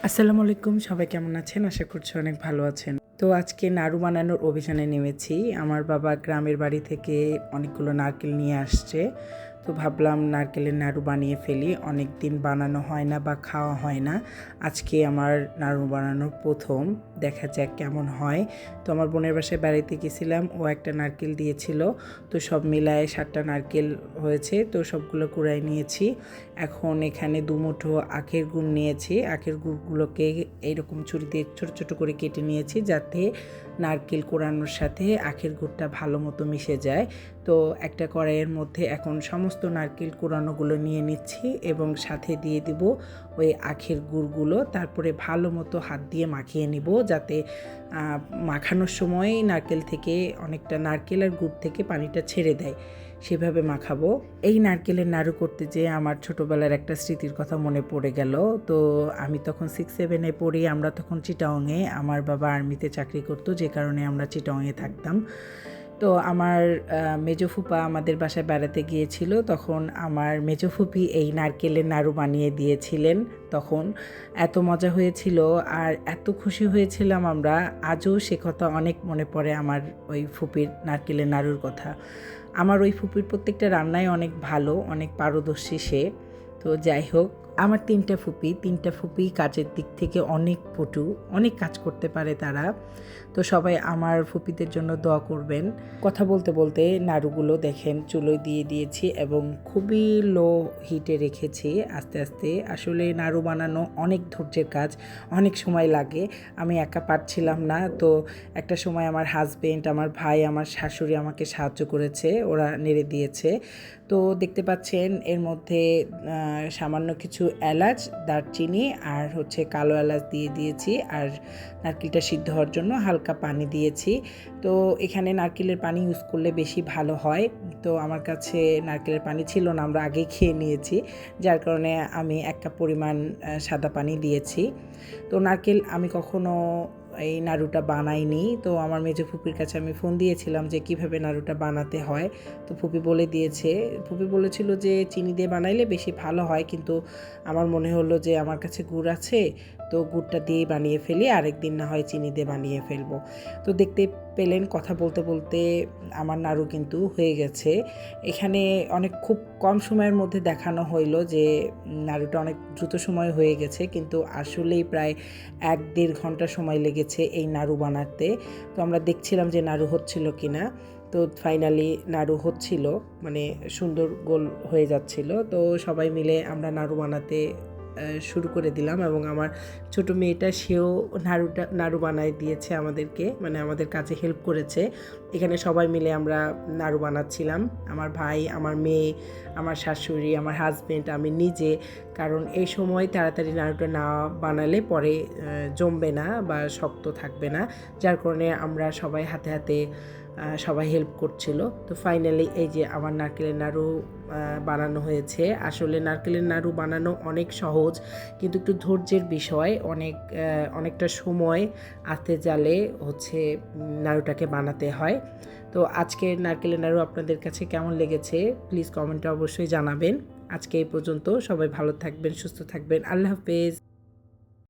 আসসালামু আলাইকুম, সবাই কেমন আছেন? আশা করছি অনেক ভালো আছেন। তো আজকে নাড়ু বানানোর অভিযানে নেমেছি। আমার বাবা গ্রামের বাড়ি থেকে অনেকগুলো নারকেল নিয়ে আসছে। তো ভাবলাম নারকেলের নাড়ু বানিয়ে ফেলি। অনেক দিন বানানো হয় না বা খাওয়া হয় না। আজকে আমার নাড়ু বানানোর প্রথম, দেখা যাক কেমন হয়। তো আমার বোনের বাসায় বেড়াইতে গেছিলাম, ও একটা নারকেল দিয়েছিল। তো সব মিলায়ে 7টা নারকেল হয়েছে, তো সবগুলো কুড়াই নিয়েছি। এখন এখানে 2 মুঠো আখের গুড় নিয়েছি। আখের গুড়গুলোকে এইরকম ছুরি দিয়ে ছোট ছোট করে কেটে নিয়েছি, যাতে নারকেল কোড়ানোর সাথে আখের গুড়টা ভালো মতো মিশে যায়। তো একটা কড়াইয়ের মধ্যে এখন সমস্ত নারকেল কোড়ানোগুলো নিয়ে নিচ্ছি এবং সাথে দিয়ে দিব ওই আখের গুড়গুলো। তারপরে ভালো মতো হাত দিয়ে মাখিয়ে নিব, যাতে মাখানোর সময় নারকেল থেকে অনেকটা নারকেল আর গুড় থেকে পানিটা ছেড়ে দেয়, সেভাবে মাখাবো। এই নারকেলের নাড়ু করতে যেয়ে আমার ছোটোবেলার একটা স্মৃতির কথা মনে পড়ে গেল। তো আমি তখন 6-7-এ পড়ি। আমরা তখন চিটাগংয়ে, আমার বাবা আর্মিতে চাকরি করতো, যে কারণে আমরা চিটাগংয়ে থাকতাম। তো আমার মেজো ফুপা আমাদের বাসায় বেড়াতে গিয়েছিল, তখন আমার মেজো ফুপি এই নারকেলের নাড়ু বানিয়ে দিয়েছিলেন। তখন এত মজা হয়েছিল আর এত খুশি হয়েছিলাম আমরা, আজও সে কথা অনেক মনে পড়ে আমার ওই ফুপির নারকেলের নাড়ুর কথা। আমার ওই ফুপির প্রত্যেকটা রান্নায় অনেক ভালো, অনেক পারদর্শী সে। তো যাই হোক, আমার 3টা ফুপি কাজের দিক থেকে অনেক পটু, অনেক কাজ করতে পারে তারা। তো সবাই আমার ফুপিদের জন্য দোয়া করবেন। কথা বলতে বলতে নাড়ুগুলো দেখেন চুলোয় দিয়ে দিয়েছি এবং খুবই লো হিটে রেখেছি। আস্তে আস্তে, আসলে নাড়ু বানানো অনেক ধৈর্যের কাজ, অনেক সময় লাগে। আমি একা পারছিলাম না। তো একটা সময় আমার হাজবেন্ড, আমার ভাই, আমার শাশুড়ি আমাকে সাহায্য করেছে, ওরা নেড়ে দিয়েছে। তো দেখতে পাচ্ছেন এর মধ্যে সামান্য কিছু এলাচ, দারচিনি আর কালো এলাচ দিয়ে দিয়েছি, আর নারকেলটা সিদ্ধ হওয়ার জন্য হালকা পানি দিয়েছি। তো এখানে নারকেলের পানি ইউজ করলে বেশি ভালো হয়। তো আমার কাছে নারকেলের পানি ছিল না, আমরা আগেই খেয়ে নিয়েছি, যার কারণে আমি 1 কাপ পরিমাণ সাদা পানি দিয়েছি। তো নারকেল আমি কখনো এই নাড়ুটা বানাইনি। তো আমার মেজো ফুপির কাছে আমি ফোন দিয়েছিলাম যে কিভাবে নাড়ুটা বানাতে হয়। তো ফুপি বলে দিয়েছে। ফুপি বলেছিল যে চিনি দিয়ে বানাইলে বেশি ভালো হয়, কিন্তু আমার মনে হলো যে আমার কাছে গুড় আছে, তো গুড়টা দিয়েই বানিয়ে ফেলি, আরেকদিন না হয় চিনি দিয়ে বানিয়ে ফেলবো। তো দেখতে পেলেন কথা বলতে বলতে আমার নাড়ু কিন্তু হয়ে গেছে। এখানে খুব কম সময়ের মধ্যে দেখানো হইলো যে নাড়ুটা অনেক দ্রুত সময় হয়ে গেছে, কিন্তু আসলেই প্রায় 1-1.5 ঘন্টা সময় লেগেছে এই নাড়ু বানাতে। তো আমরা দেখছিলাম যে নাড়ু হচ্ছিল কিনা। তো ফাইনালি নাড়ু হচ্ছিল, মানে সুন্দর গোল হয়ে যাচ্ছিল। তো সবাই মিলে আমরা নাড়ু বানাতে শুরু করে দিলাম এবং আমার ছোট মেয়েটা, সেও নাড়ু বানায় দিয়েছে আমাদেরকে, মানে আমাদের কাজে হেল্প করেছে। এখানে সবাই মিলে আমরা নাড়ু বানাচ্ছিলাম, আমার ভাই, আমার মেয়ে, আমার শাশুড়ি, আমার হাজবেন্ড, আমি নিজে। কারণ এই সময় তাড়াতাড়ি নাড়ুটা না বানালে পরে জমবে না বা শক্ত থাকবে না, যার কারণে আমরা সবাই হাতে হাতে সবাই হেল্প করছিল। তো ফাইনালি এই যে আমার নারকেলের নাড়ু বানানো হয়েছে। আসলে নারকেলের নাড়ু বানানো অনেক সহজ, কিন্তু একটু ধৈর্যের বিষয়। অনেকটা সময় আস্তে জালে নাড়ুটাকে বানাতে হয়। তো আজকের নারকেলের নাড়ু আপনাদের কাছে কেমন লেগেছে প্লিজ কমেন্টে অবশ্যই জানাবেন। আজকে এই পর্যন্ত, সবাই ভালো থাকবেন, সুস্থ থাকবেন। আল্লাহ হাফেজ।